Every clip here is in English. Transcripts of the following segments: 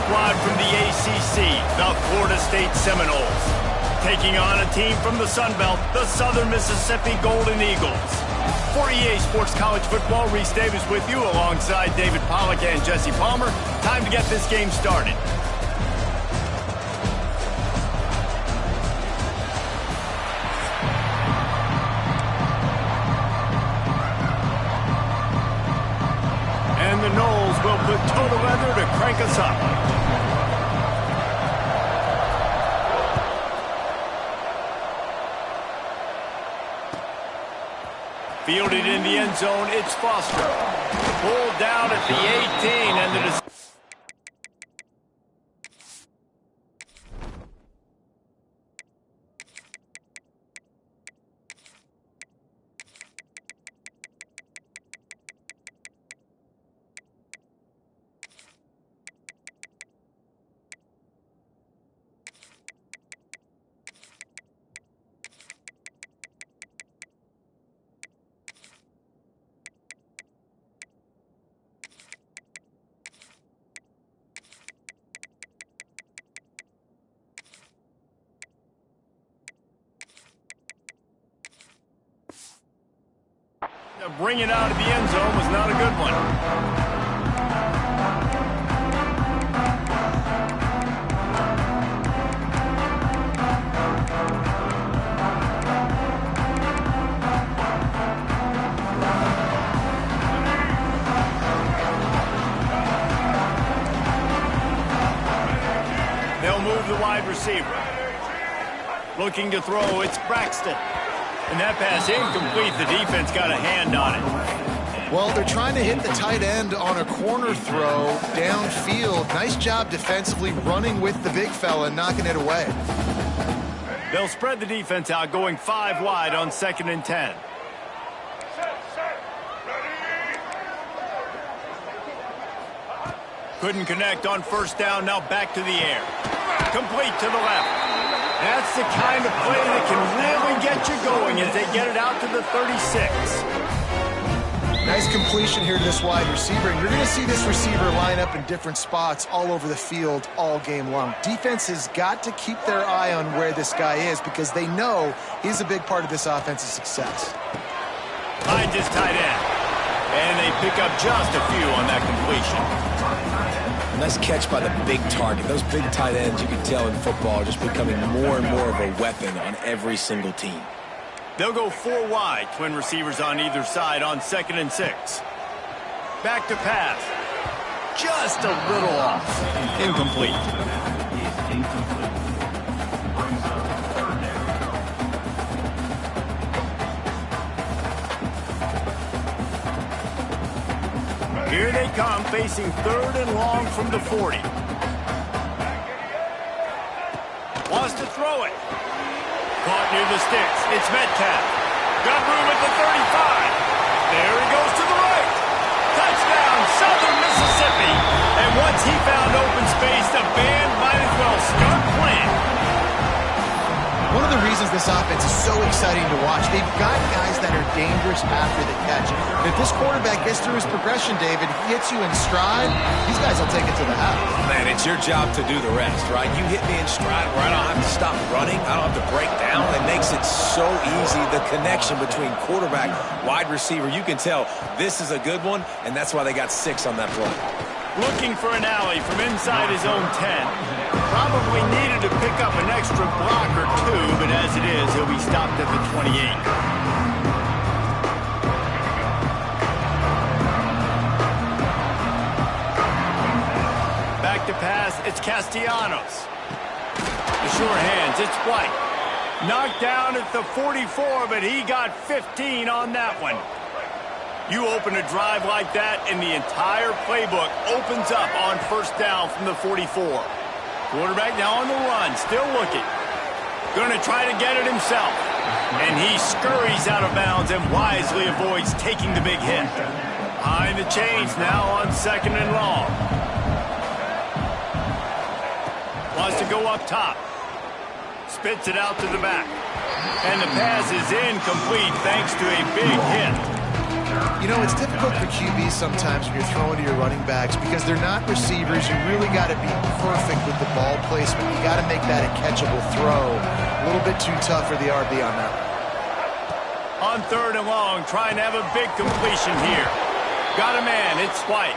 squad from the ACC, the Florida State Seminoles, taking on a team from the Sun Belt, the Southern Mississippi Golden Eagles. For EA Sports College Football, Reese Davis with you alongside David Pollack and Jesse Palmer. Time to get this game started. And the Noles will put total leather to crank us up. Fielded in the end zone, it's Foster. Pulled down at the 18, and the bring it out of the end zone was not a good one. They'll move the wide receiver. Looking to throw, it's Braxton. And that pass incomplete. The defense got a hand on it. Well, they're trying to hit the tight end on a corner throw downfield. Nice job defensively running with the big fella and knocking it away. They'll spread the defense out, going 5 wide on 2nd and 10. Couldn't connect on 1st down. Now back to the air. Complete to the left. That's the kind of play that can really get you going as they get it out to the 36. Nice completion here to this wide receiver. And you're going to see this receiver line up in different spots all over the field all game long. Defense has got to keep their eye on where this guy is because they know he's a big part of this offense's success. Finds his tight end. And they pick up just a few on that completion. Nice catch by the big target. Those big tight ends, you can tell in football, are just becoming more and more of a weapon on every single team. They'll go 4 wide, twin receivers on either side on 2nd and 6. Back to pass. Just a little off. Incomplete. Here they come, facing 3rd and long from the 40. Wants to throw it. Caught near the sticks. It's Metcalf. Got room at the 35. There he goes to the right. Touchdown, Southern Mississippi. And once he found open space, the band might as well start playing. One of the reasons this offense is so exciting to watch, they've got guys that are dangerous after the catch. And if this quarterback gets through his progression, David, he hits you in stride, these guys will take it to the house. Man, it's your job to do the rest, right? You hit me in stride where I don't have to stop running. I don't have to break down. It makes it so easy. The connection between quarterback, wide receiver, you can tell this is a good one, and that's why they got 6 on that play. Looking for an alley from inside his own 10. Probably needed to pick up an extra block or 2, but as it is, he'll be stopped at the 28. Back to pass, it's Castellanos. The sure hands, it's White. Knocked down at the 44, but he got 15 on that one. You open a drive like that, and the entire playbook opens up on 1st down from the 44. Quarterback now on the run, still looking. Going to try to get it himself. And he scurries out of bounds and wisely avoids taking the big hit. Behind the chains now on 2nd and long. Wants to go up top. Spits it out to the back. And the pass is incomplete thanks to a big hit. You know, it's difficult for QBs sometimes when you're throwing to your running backs because they're not receivers. You really got to be perfect with the ball placement. You got to make that a catchable throw. A little bit too tough for the RB on that one. On 3rd and long, trying to have a big completion here. Got a man, it's White.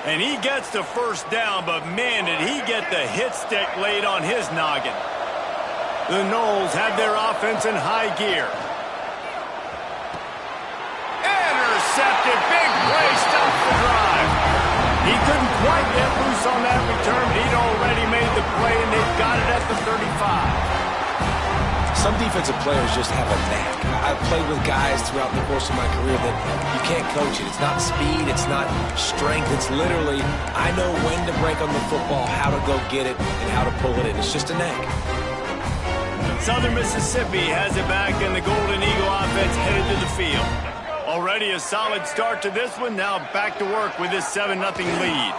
And he gets the first down, but man, did he get the hit stick laid on his noggin. The Noles have their offense in high gear. Intercepted, big play, stops the drive. He couldn't quite get loose on that return, but he'd already made the play, and they've got it at the 35. Some defensive players just have a knack. I've played with guys throughout the course of my career that you can't coach it. It's not speed, it's not strength. It's literally, I know when to break on the football, how to go get it, and how to pull it in. It's just a knack. Southern Mississippi has it back, and the Golden Eagle offense headed to the field. Already a solid start to this one. Now back to work with this 7-0 lead.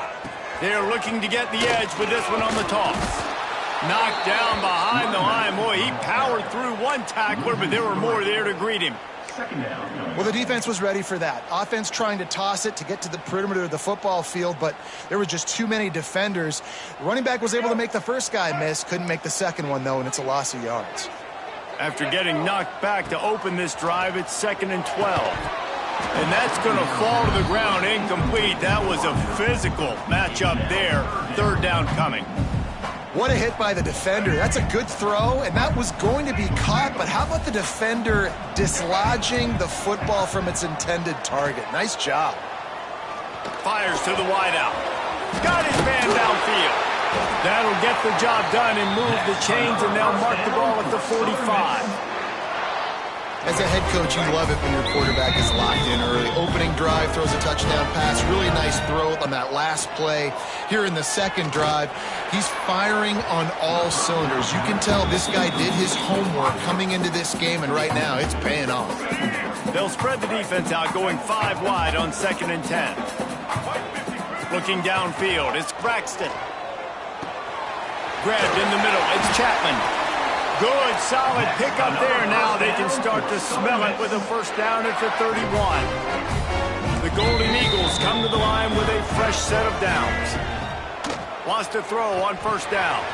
They're looking to get the edge with this one on the toss. Knocked down behind the line. Boy, he powered through one tackler, but there were more there to greet him. Well, the defense was ready for that. Offense trying to toss it to get to the perimeter of the football field, but there were just too many defenders. Running back was able to make the first guy miss, couldn't make the second one, though, and it's a loss of yards. After getting knocked back to open this drive, it's 2nd and 12. And that's going to fall to the ground incomplete. That was a physical matchup there. 3rd down coming. What a hit by the defender. That's a good throw, and that was going to be caught, but how about the defender dislodging the football from its intended target? Nice job. Fires to the wideout. Got his man downfield. That'll get the job done and move the chains, and they'll mark the ball at the 45. As a head coach, you love it when your quarterback is locked in early. Opening drive, throws a touchdown pass. Really nice throw on that last play. Here in the second drive, he's firing on all cylinders. You can tell this guy did his homework coming into this game, and right now it's paying off. They'll spread the defense out, going 5 wide on 2nd and 10. Looking downfield, it's Braxton. Grabbed in the middle, it's Chapman. Good, solid pickup there. Now they can start to smell it with a first down at the 31. The Golden Eagles come to the line with a fresh set of downs. Wants to throw on first down.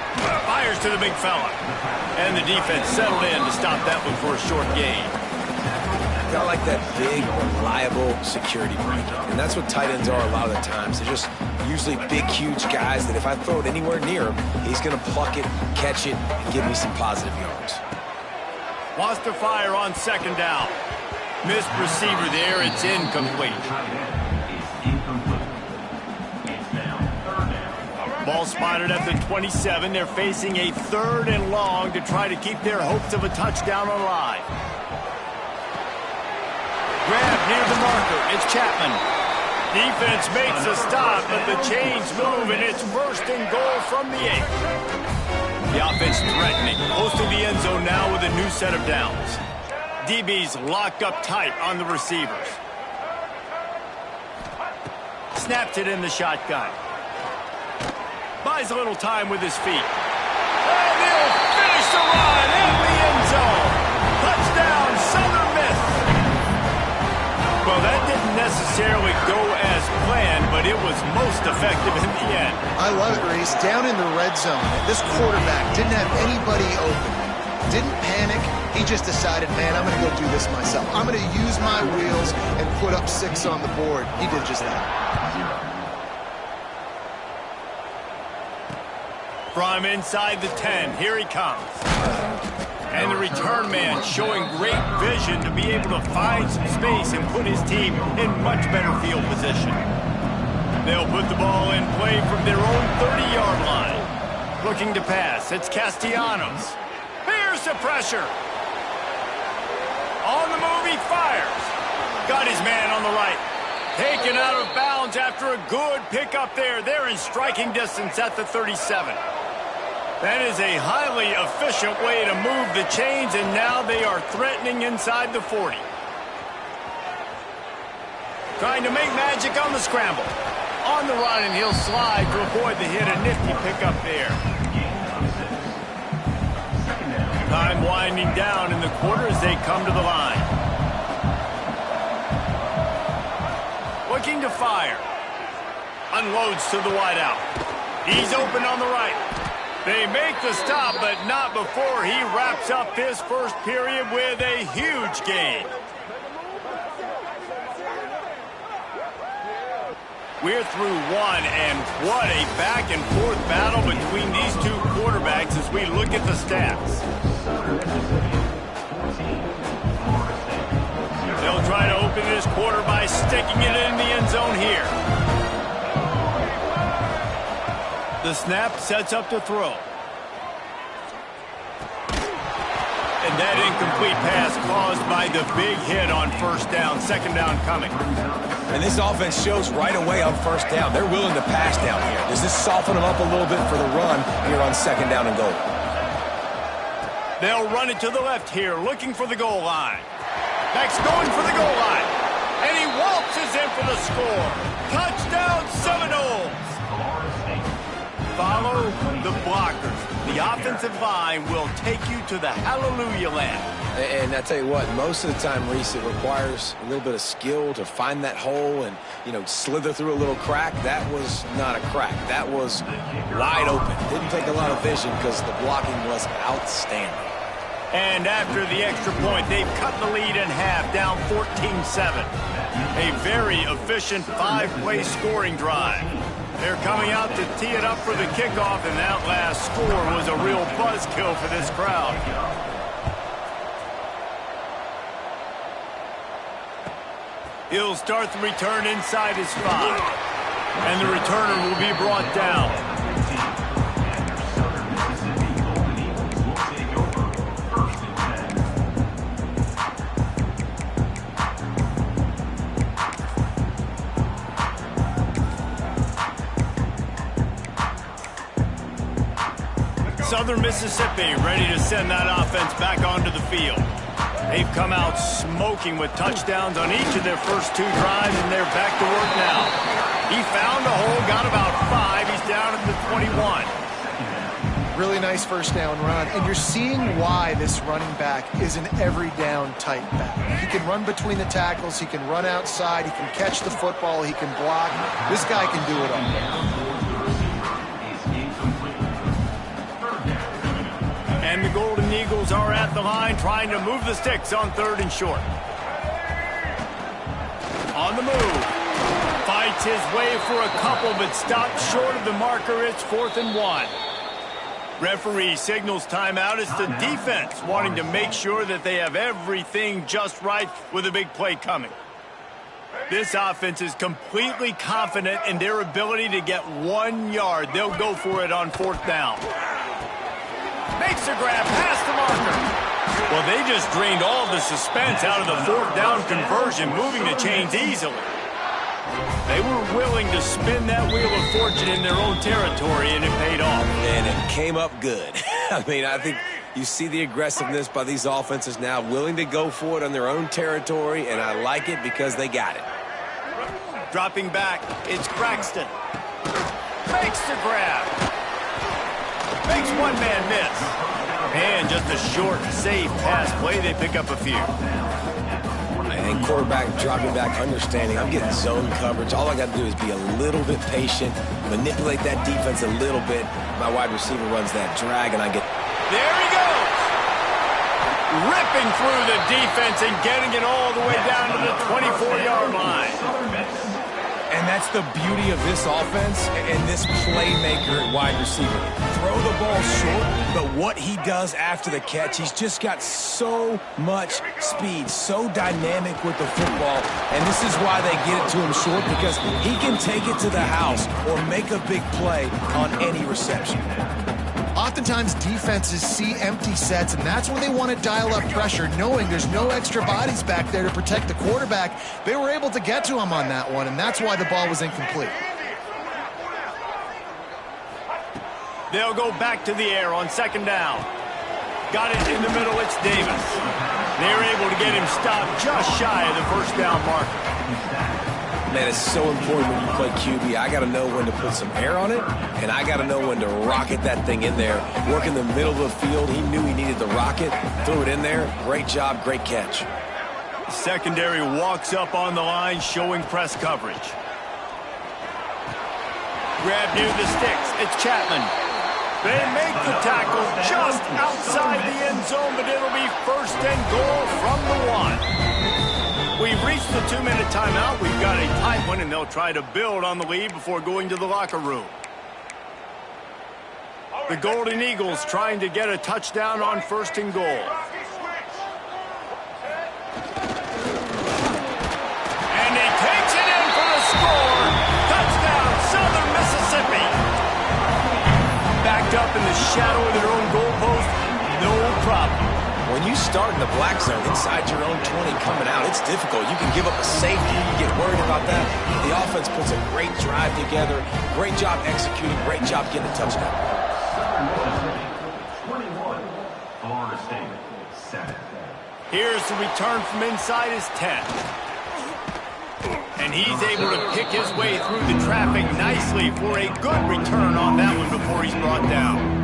Fires to the big fella. And the defense settled in to stop that one for a short gain. Got like that big, reliable security blanket. And that's what tight ends are a lot of the times. They're just usually big, huge guys that if I throw it anywhere near him, he's going to pluck it, catch it, and give me some positive yards. Wants to fire on 2nd down. Missed receiver there. It's incomplete. Ball spotted at the 27. They're facing a 3rd and long to try to keep their hopes of a touchdown alive. Grab near the marker. It's Chapman. Defense makes a stop, but the chains move, and it's 1st and goal from the 8. The offense threatening. Close to the end zone now with a new set of downs. DB's locked up tight on the receivers. Snaps it in the shotgun. Buys a little time with his feet. And he'll finish the run in the end zone. Touchdown, Southern Miss. Well, that didn't necessarily go as planned, but it was most effective in the end. I love it, Reese. Down in the red zone, this quarterback didn't have anybody open. Didn't panic. He just decided, man, I'm going to go do this myself. I'm going to use my wheels and put up 6 on the board. He did just that. From inside the 10, here he comes. And the return man showing great vision to be able to find some space and put his team in much better field position. They'll put the ball in play from their own 30-yard line. Looking to pass, it's Castellanos. Here's the pressure. On the move, he fires. Got his man on the right. Taken out of bounds after a good pickup there. They're in striking distance at the 37. That is a highly efficient way to move the chains, and now they are threatening inside the 40. Trying to make magic on the scramble. On the run, and he'll slide to avoid the hit. A nifty pickup there. Time winding down in the quarter as they come to the line. looking to fire. Unloads to the wideout. He's open on the right. They make the stop, but not before he wraps up this first period with a huge gain. We're through one, and what a back-and-forth battle between these two quarterbacks as we look at the stats. They'll try to open this quarter by sticking it in the end zone here. The snap sets up to throw. And that incomplete pass caused by the big hit on first down, second down coming. And this offense shows right away on first down. They're willing to pass down here. Does this soften them up a little bit for the run here on second down and goal? They'll run it to the left here, looking for the goal line. Next, going for the goal line. And he waltzes in for the score. Touchdown, Seminoles. Follow the blockers. The offensive line will take you to the hallelujah land. And I tell you what, most of the time, Reese, it requires a little bit of skill to find that hole and, slither through a little crack. That was not a crack. That was wide open. Didn't take a lot of vision because the blocking was outstanding. And after the extra point, they've cut the lead in half, down 14-7. A very efficient 5-play scoring drive. They're coming out to tee it up for the kickoff, and that last score was a real buzzkill for this crowd. He'll start the return inside his 5. And the returner will be brought down. Southern Mississippi ready to send that offense back onto the field. They've come out smoking with touchdowns on each of their first 2 drives, and they're back to work now. He found a hole, got about 5. He's down at the 21. Really nice first down run, and you're seeing why this running back is an every down type back. He can run between the tackles, he can run outside, he can catch the football, he can block. This guy can do it all. And the Golden Eagles are at the line trying to move the sticks on 3rd and short. On the move. Fights his way for a couple, but stops short of the marker. It's 4th and 1. Referee signals timeout. It's the defense wanting to make sure that they have everything just right with a big play coming. This offense is completely confident in their ability to get 1 yard. They'll go for it on 4th down. Makes a grab past the marker. Well, they just drained all the suspense out of the 4th down conversion, moving the chains easily. They were willing to spin that wheel of fortune in their own territory, and it paid off. And it came up good. I mean, I think you see the aggressiveness by these offenses now, willing to go for it on their own territory, and I like it because they got it. Dropping back, it's Braxton. Makes the grab. Makes one man miss. And just a short, safe pass play. They pick up a few. And quarterback dropping back, understanding I'm getting zone coverage. All I got to do is be a little bit patient, manipulate that defense a little bit. My wide receiver runs that drag, and I get... There he goes! Ripping through the defense and getting it all the way down to the 24-yard line. And that's the beauty of this offense and this playmaker at wide receiver. Throw the ball short, but what he does after the catch, he's just got so much speed, so dynamic with the football, and this is why they get it to him short, because he can take it to the house or make a big play on any reception. Oftentimes, defenses see empty sets, and that's when they want to dial up pressure, knowing there's no extra bodies back there to protect the quarterback. They were able to get to him on that one, and that's why the ball was incomplete. They'll go back to the air on 2nd down. Got it in the middle, it's Davis. They're able to get him stopped just shy of the first down marker. Man, it's so important when you play QB. I got to know when to put some air on it, and I got to know when to rocket that thing in there. Work in the middle of the field. He knew he needed the rocket, threw it in there. Great job, great catch. Secondary walks up on the line, showing press coverage. Grab near the sticks. It's Chapman. They make the tackle just outside the end zone, but it'll be 1st and goal from the 1. We've reached the 2-minute timeout. We've got a tight one, and they'll try to build on the lead before going to the locker room. The Golden Eagles trying to get a touchdown on 1st and goal. And he takes it in for the score. Touchdown, Southern Mississippi. Backed up in the shadow of their own goalpost, no problem. When you start in the black zone inside your own 20 coming out, it's difficult. You can give up a safety. You get worried about that. The offense puts a great drive together. Great job executing. Great job getting a touchdown. 21, Florida State, 7. Here's the return from inside his 10. And he's able to pick his way through the traffic nicely for a good return on that one before he's brought down.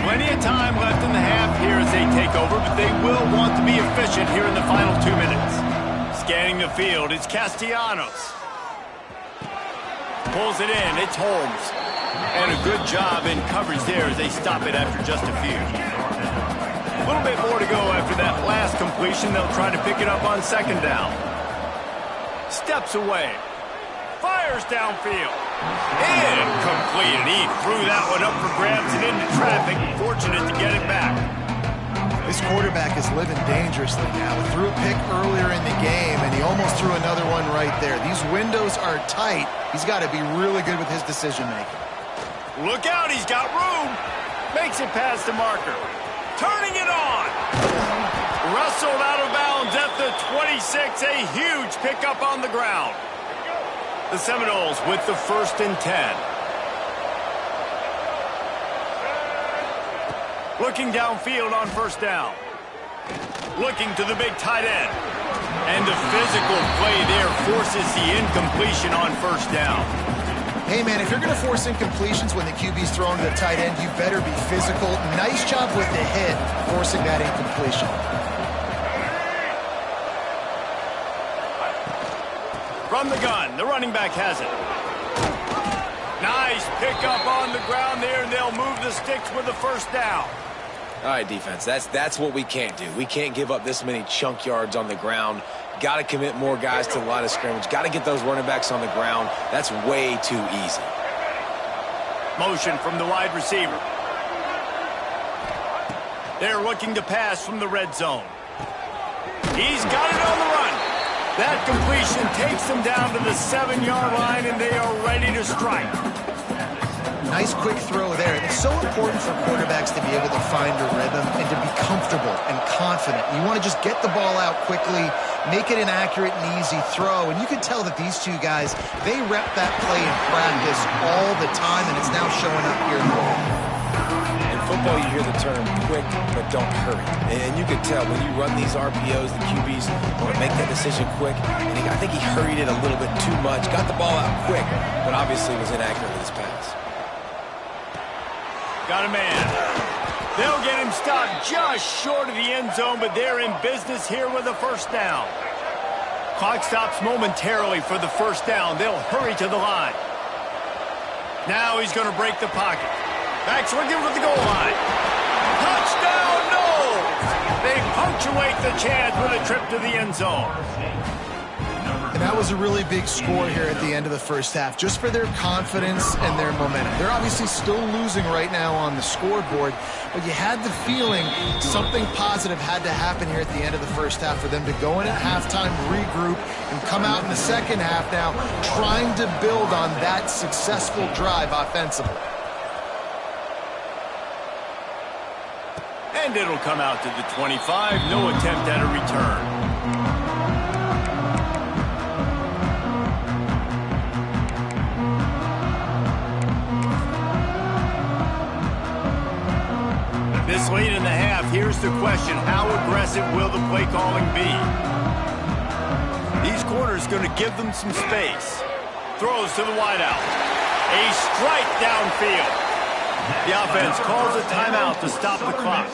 Plenty of time left in the half here as they take over, but they will want to be efficient here in the final 2 minutes. Scanning the field, it's Castellanos. Pulls it in, it's Holmes. And a good job in coverage there as they stop it after just a few. A little bit more to go after that last completion. They'll try to pick it up on 2nd down. Steps away. Fires downfield. Incomplete. He threw that one up for grabs and into traffic. Fortunate to get it back. This quarterback is living dangerously now. He threw a pick earlier in the game, and he almost threw another one right there. These windows are tight. He's got to be really good with his decision-making. Look out, he's got room. Makes it past the marker. Turning it on. Wrestled out of bounds at the 26. A huge pickup on the ground. The Seminoles with the 1st and 10. Looking downfield on 1st down. Looking to the big tight end. And the physical play there forces the incompletion on 1st down. Hey, man, if you're going to force incompletions when the QB's throwing to the tight end, you better be physical. Nice job with the hit, forcing that incompletion. From the gun, the running back has it. Nice pickup on the ground there, and they'll move the sticks with the 1st down. All right, defense, that's what we can't do. We can't give up this many chunk yards on the ground. Got to commit more guys to the line of scrimmage. Got to get those running backs on the ground. That's way too easy. Motion from the wide receiver. They're looking to pass from the red zone. He's got it on the run. That completion takes them down to the 7-yard line, and they are ready to strike. Nice quick throw there. It's so important for quarterbacks to be able to find a rhythm and to be comfortable and confident. You want to just get the ball out quickly, make it an accurate and easy throw. And you can tell that these two guys, they rep that play in practice all the time, and it's now showing up here. In football, you hear the term quick, but don't hurry. And you can tell when you run these RPOs, the QBs want to make that decision quick. And I think he hurried it a little bit too much, got the ball out quick, but obviously was inaccurate with his pass. Got a man. They'll get him stopped just short of the end zone, but they're in business here with a 1st down. Clock stops momentarily for the 1st down. They'll hurry to the line. Now he's going to break the pocket. Back's looking for the goal line. Touchdown, Noles! They punctuate the chance with a trip to the end zone. And that was a really big score here at the end of the 1st half, just for their confidence and their momentum. They're obviously still losing right now on the scoreboard, but you had the feeling something positive had to happen here at the end of the 1st half for them to go in at halftime, regroup, and come out in the 2nd half now trying to build on that successful drive offensively. And it'll come out to the 25. No attempt at a return. This late in the half, here's the question. How aggressive will the play calling be? These corners going to give them some space. Throws to the wideout. A strike downfield. The offense calls a timeout to stop the clock.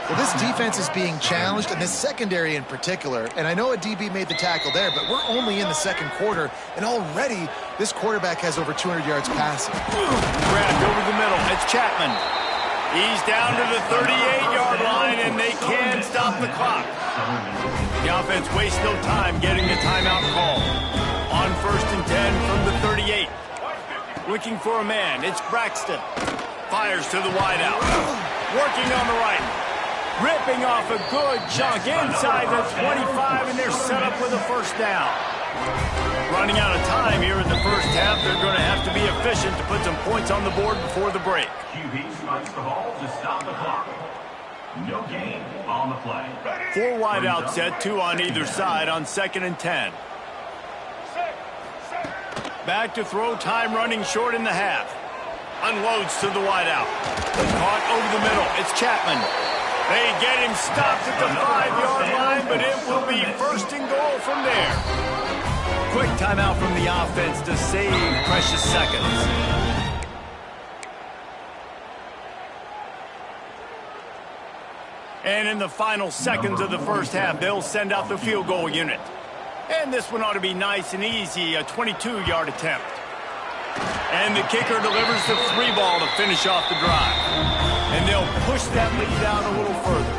Well, this defense is being challenged, and this secondary in particular. And I know a DB made the tackle there, but we're only in the second quarter, and already this quarterback has over 200 yards passing. Grabbed over the middle. It's Chapman. He's down to the 38-yard line, and they can't stop the clock. The offense wastes no time getting the timeout call. On 1st and 10 from the 38. Looking for a man. It's Braxton. Fires to the wideout. Working on the right. Ripping off a good chunk inside the 25, and they're set up with a first down. Running out of time here in the first half. They're going to have to be efficient to put some points on the board before the break. QB strikes the ball to stop the clock. No gain on the play. 4 wide out set, 2 on either side on 2nd and 10. Back to throw, time running short in the half. Unloads to the wide out. Caught over the middle. It's Chapman. They get him stopped at the 5-yard line, but it will be 1st and goal from there. Quick timeout from the offense to save precious seconds. And in the final seconds of the first half, they'll send out the field goal unit. And this one ought to be nice and easy, a 22-yard attempt. And the kicker delivers the 3 ball to finish off the drive. And they'll push that lead down a little further.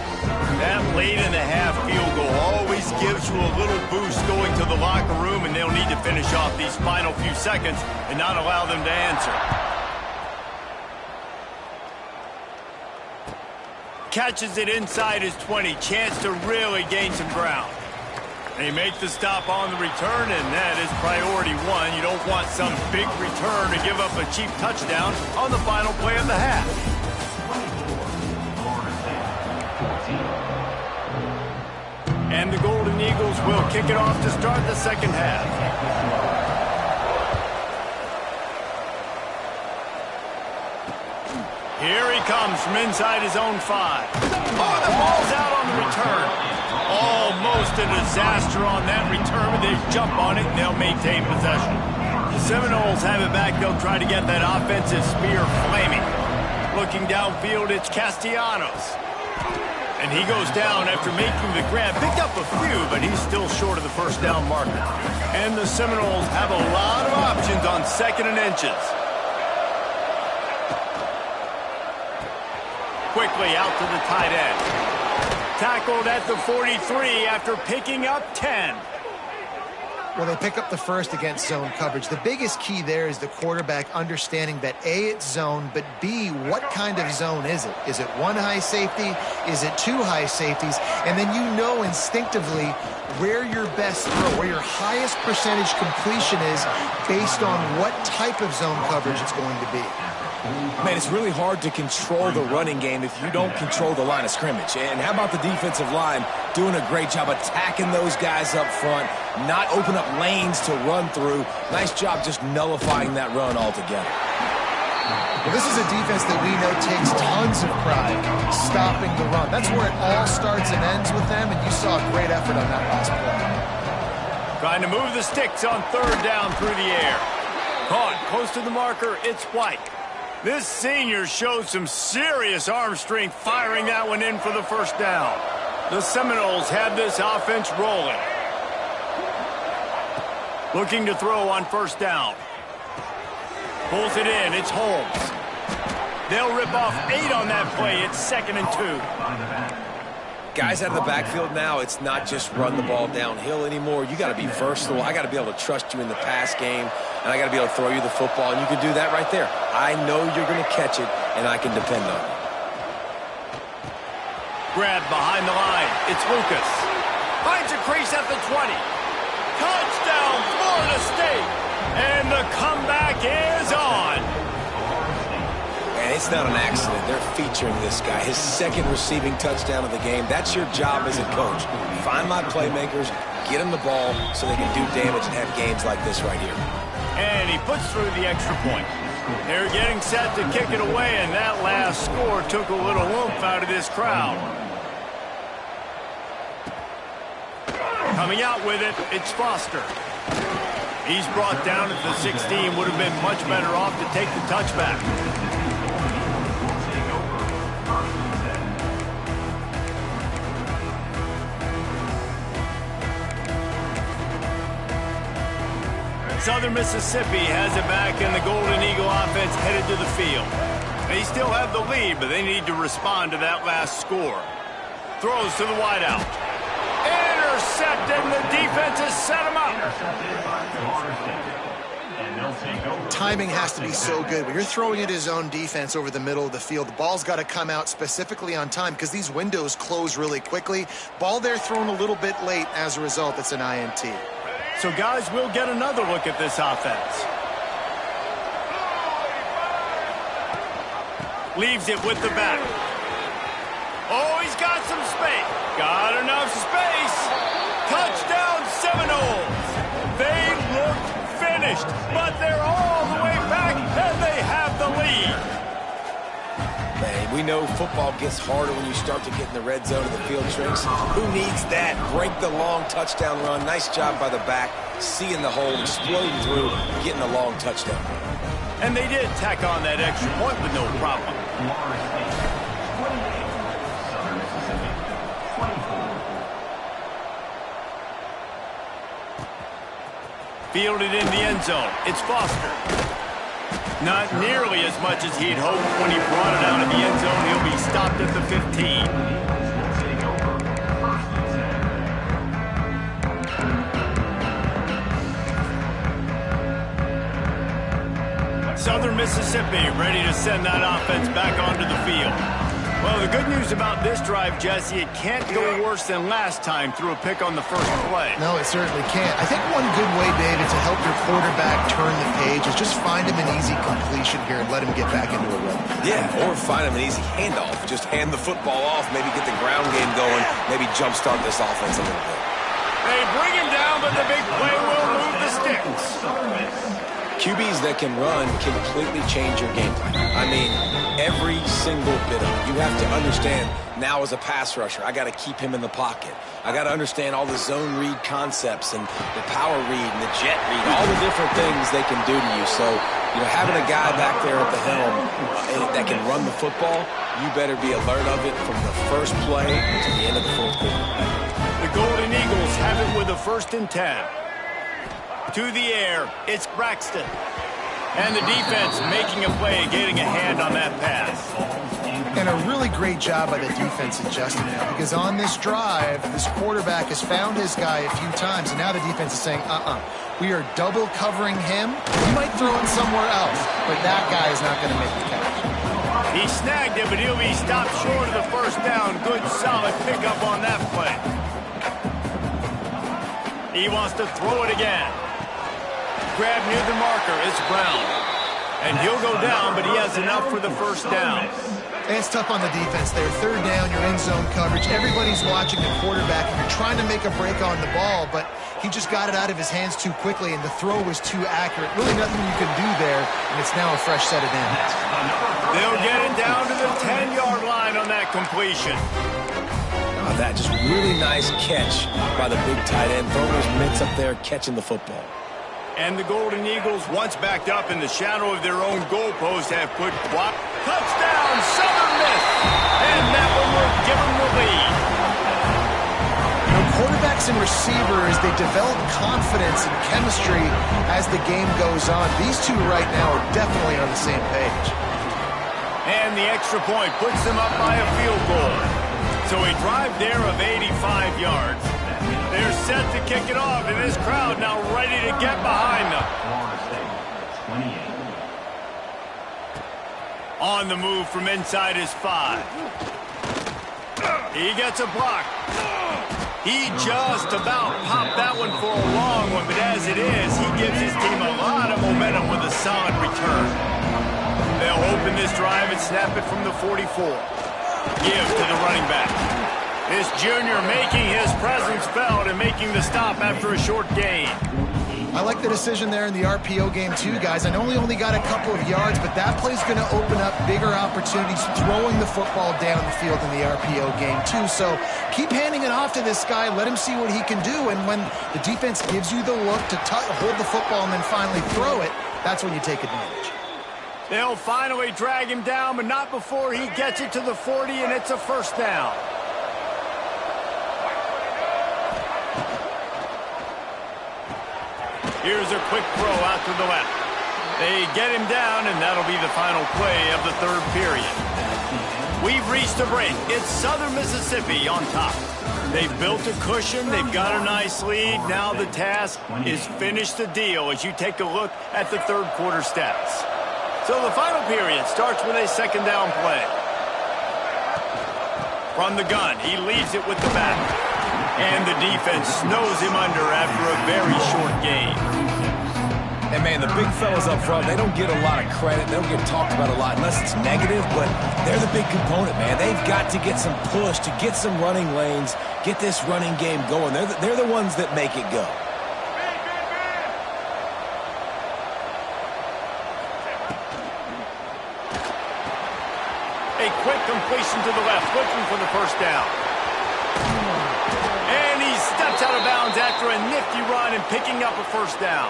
That late-in-the-half field goal always gives you a little boost going to the locker room, and they'll need to finish off these final few seconds and not allow them to answer. Catches it inside his 20. Chance to really gain some ground. They make the stop on the return, and that is priority 1. You don't want some big return to give up a cheap touchdown on the final play of the half. And the Golden Eagles will kick it off to start the second half. Here he comes from inside his own 5. Oh, the ball's out on the return. Almost a disaster on that return, but they jump on it and they'll maintain possession. The Seminoles have it back. They'll try to get that offensive spear flaming. Looking downfield, it's Castellanos. And he goes down after making the grab. Picked up a few, but he's still short of the first down marker. And the Seminoles have a lot of options on 2nd and inches. Quickly out to the tight end. Tackled at the 43 after picking up 10. Well, they pick up the first against zone coverage. The biggest key there is the quarterback understanding that A, it's zone, but B, what kind of zone is it? Is it 1 high safety? Is it 2 high safeties? And then you know instinctively where your best throw, where your highest percentage completion is based on what type of zone coverage it's going to be. Man, it's really hard to control the running game if you don't control the line of scrimmage. And how about the defensive line doing a great job attacking those guys up front, not open up lanes to run through. Nice job just nullifying that run altogether. Well, this is a defense that we know takes tons of pride stopping the run. That's where it all starts and ends with them, and you saw a great effort on that last play. Trying to move the sticks on 3rd down through the air. Caught close to the marker, it's White. This senior showed some serious arm strength firing that one in for the first down. The Seminoles have this offense rolling. Looking to throw on 1st down. Pulls it in, it's Holmes. They'll rip off 8 on that play. It's 2nd and 2. Guys out of the backfield now, it's not just run the ball downhill anymore. You got to be versatile. I got to be able to trust you in the pass game, and I got to be able to throw you the football, and you can do that right there. I know you're going to catch it, and I can depend on it. Grab behind the line. It's Lucas. Finds a crease at the 20. Touchdown, Florida State. And the comeback is on. And it's not an accident. They're featuring this guy. His 2nd receiving touchdown of the game. That's your job as a coach. Find my playmakers, get them the ball so they can do damage and have games like this right here. And he puts through the extra point. They're getting set to kick it away, and that last score took a little oomph out of this crowd. Coming out with it, it's Foster. He's brought down at the 16. Would have been much better off to take the touchback. Southern Mississippi has it back, and the Golden Eagle offense headed to the field. They still have the lead, but they need to respond to that last score. Throws to the wideout. Intercepted, and the defense has set him up. Timing has to be so good. When you're throwing at his own defense over the middle of the field, the ball's got to come out specifically on time because these windows close really quickly. Ball there thrown a little bit late. As a result, it's an INT. So, guys, we'll get another look at this offense. Leaves it with the back. Oh, he's got some space. Got enough space. Touchdown Seminoles. They look finished, but they're all the way back, and they have the lead. Man, we know football gets harder when you start to get in the red zone and the field shrinks. Who needs that? Break the long touchdown run. Nice job by the back, seeing the hole, exploding through, getting a long touchdown. And they did tack on that extra point with no problem. Fielded in the end zone. It's Foster. Not nearly as much as he'd hoped. When he brought it out of the end zone, he'll be stopped at the 15. Southern Mississippi ready to send that offense back onto the field. Well, the good news about this drive, Jesse, it can't go worse than last time through a pick on the first play. No, it certainly can't. I think one good way, David, to help your quarterback turn the page is just find him an easy completion here and let him get back into a rhythm. Yeah, or find him an easy handoff. Just hand the football off, maybe get the ground game going, maybe jumpstart this offense a little bit. They bring him down, but the big play will move the sticks. QBs that can run completely change your game plan. I mean, every single bit of it. You have to understand now as a pass rusher, I got to keep him in the pocket. I got to understand all the zone read concepts and the power read and the jet read, all the different things they can do to you. So, having a guy back there at the helm that can run the football, you better be alert of it from the first play to the end of the fourth quarter. The Golden Eagles have it with a 1st and 10. To the air, it's Braxton. And the defense making a play, getting a hand on that pass. And a really great job by the defense adjusting now, because on this drive, this quarterback has found his guy a few times, and now the defense is saying, we are double covering him. We might throw it somewhere else, but that guy is not going to make the catch. He snagged it, but he'll be stopped short of the first down. Good, solid pickup on that play. He wants to throw it again. Grab near the marker, it's Brown. And he'll go down, but he has enough for the first down. And it's tough on the defense there. 3rd down, you're in zone coverage. Everybody's watching the quarterback, and you're trying to make a break on the ball, but he just got it out of his hands too quickly, and the throw was too accurate. Really nothing you can do there, and it's now a fresh set of downs. They'll get it down to the 10-yard line on that completion. That just really nice catch by the big tight end. Throwing those mitts up there, catching the football. And the Golden Eagles, once backed up in the shadow of their own goalpost, have put block. Touchdown, Southern Miss! And that one will give them the lead. Quarterbacks and receivers, they develop confidence and chemistry as the game goes on. These two right now are definitely on the same page. And the extra point puts them up by a field goal. So a drive there of 85 yards. They're set to kick it off, and this crowd now ready to get behind them. On the move from inside his 5. He gets a block. He just about popped that one for a long one, but as it is, he gives his team a lot of momentum with a solid return. They'll open this drive and snap it from the 44. Give to the running back. This junior making his presence felt and making the stop after a short gain. I like the decision there in the RPO game too, guys. I know he only got a couple of yards, but that play's going to open up bigger opportunities throwing the football down the field in the RPO game too. So keep handing it off to this guy. Let him see what he can do. And when the defense gives you the look to hold the football and then finally throw it, that's when you take advantage. They'll finally drag him down, but not before he gets it to the 40, and it's a first down. Here's a quick throw out to the left. They get him down, and that'll be the final play of the third period. We've reached a break. It's Southern Mississippi on top. They've built a cushion. They've got a nice lead. Now the task is finish the deal as you take a look at the third quarter stats. So the final period starts with a second down play. From the gun, he leaves it with the back. And the defense snows him under after a very short game. And, man, the big fellas up front, they don't get a lot of credit. They don't get talked about a lot unless it's negative, but they're the big component, man. They've got to get some push, to get some running lanes, get this running game going. They're the ones that make it go. A quick completion to the left, looking for the first down. And he steps out of bounds after a nifty run and picking up a first down.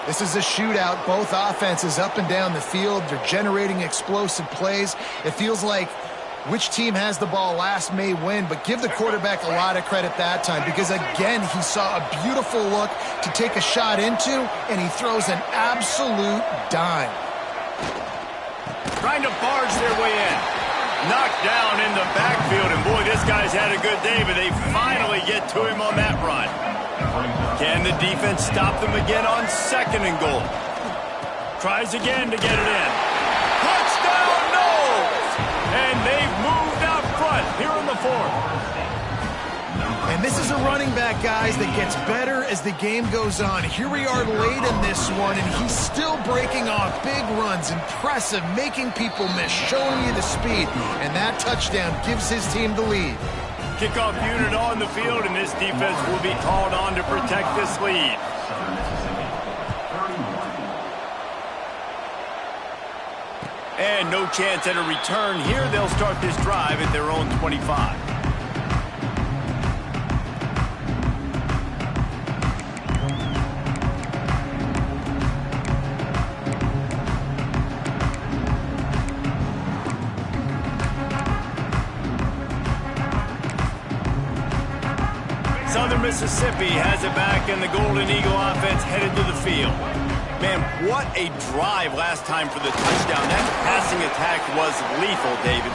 This is a shootout. Both offenses up and down the field. They're generating explosive plays. It feels like which team has the ball last may win, but give the quarterback a lot of credit that time because, again, he saw a beautiful look to take a shot into, and he throws an absolute dime. Trying to barge their way in. Knocked down in the backfield, and boy, this guy's had a good day, but they finally get to him on that run. Can the defense stop them again on second and goal? Tries again to get it in. Touchdown, Noles! And they've moved out front here in the fourth. And this is a running back, guys, that gets better as the game goes on. Here we are late in this one, and he's still breaking off big runs. Impressive, making people miss, showing you the speed. And that touchdown gives his team the lead. Kickoff unit on the field, and this defense will be called on to protect this lead. And no chance at a return here. They'll start this drive at their own 25. Southern Mississippi has it back, and the Golden Eagle offense headed to the field. Man, what a drive last time for the touchdown. That passing attack was lethal, David.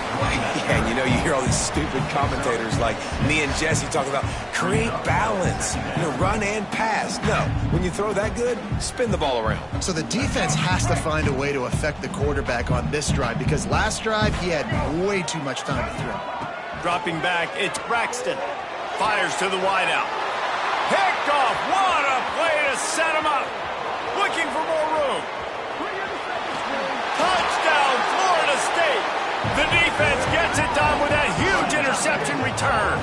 Yeah, and you hear all these stupid commentators like me and Jesse talk about create balance, run and pass. No, when you throw that good, spin the ball around. So the defense has to find a way to affect the quarterback on this drive because last drive he had way too much time to throw. Dropping back, it's Braxton. Fires to the wideout. Picked off. What a play to set him up. Looking for more room. Touchdown, Florida State. The defense gets it done with that huge interception return.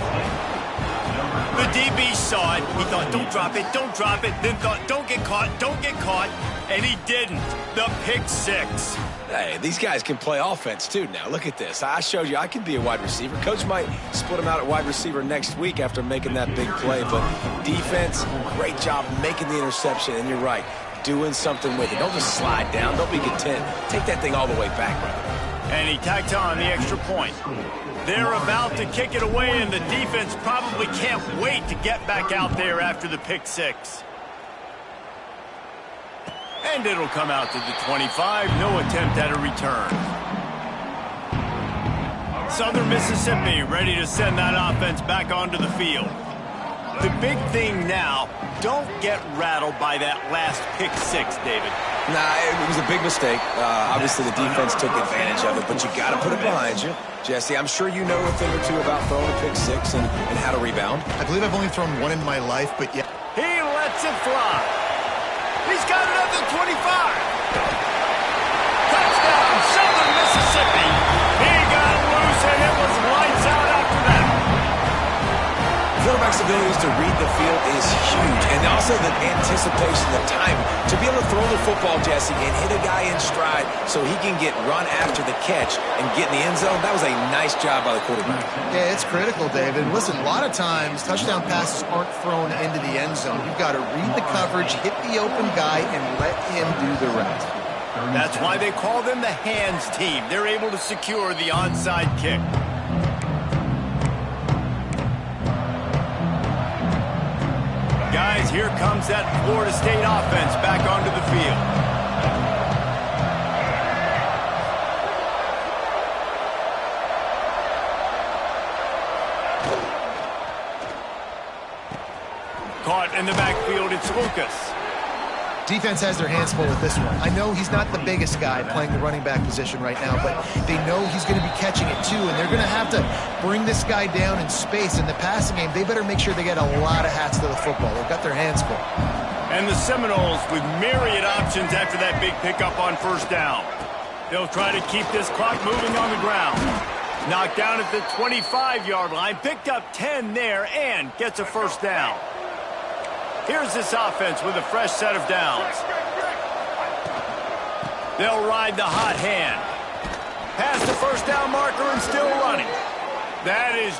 The DB saw it. He thought, don't drop it, don't drop it. Then thought, don't get caught. And he didn't. The pick six. Hey, these guys can play offense, too, now. Look at this. I showed you I can be a wide receiver. Coach might split him out at wide receiver next week after making that big play. But defense, great job making the interception. And you're right, doing something with it. Don't just slide down. Don't be content. Take that thing all the way back, brother. And he tacked on the extra point. They're about to kick it away, and the defense probably can't wait to get back out there after the pick six. And it'll come out to the 25. No attempt at a return. Southern Mississippi ready to send that offense back onto the field. The big thing now, don't get rattled by that last pick six, David. Nah, it was a big mistake. Obviously, the defense took advantage of it, but you got to put it behind you. Jesse, I'm sure you know a thing or two about throwing a pick six and how to rebound. I believe I've only thrown one in my life, but yeah. He lets it fly. He's got another 25. Touchdown, Southern Mississippi. He got loose, and it was lights out after that. Quarterback's abilities to read the field is huge, and also the anticipation, the time to be able to throw the football, Jesse, and hit a guy in stride so he can get run after the catch and get in the end zone. That was a nice job by the quarterback. Yeah, it's critical, David. Listen, a lot of times touchdown passes aren't thrown into the end zone. You've got to read the coverage, hit the open guy, and let him do the rest. That's why they call them the hands team. They're able to secure the onside kick. Guys, here comes that Florida State offense back onto the field. Caught in the backfield, it's Lucas. Defense has their hands full with this one. I know he's not the biggest guy playing the running back position right now, but they know he's going to be catching it too, and they're going to have to bring this guy down in space. In the passing game, they better make sure they get a lot of hats to the football. They've got their hands full. And the Seminoles with myriad options after that big pickup on first down. They'll try to keep this clock moving on the ground. Knocked down at the 25-yard line, picked up 10 there, and gets a first down. Here's this offense with a fresh set of downs. They'll ride the hot hand. Past the first down marker and still running. That is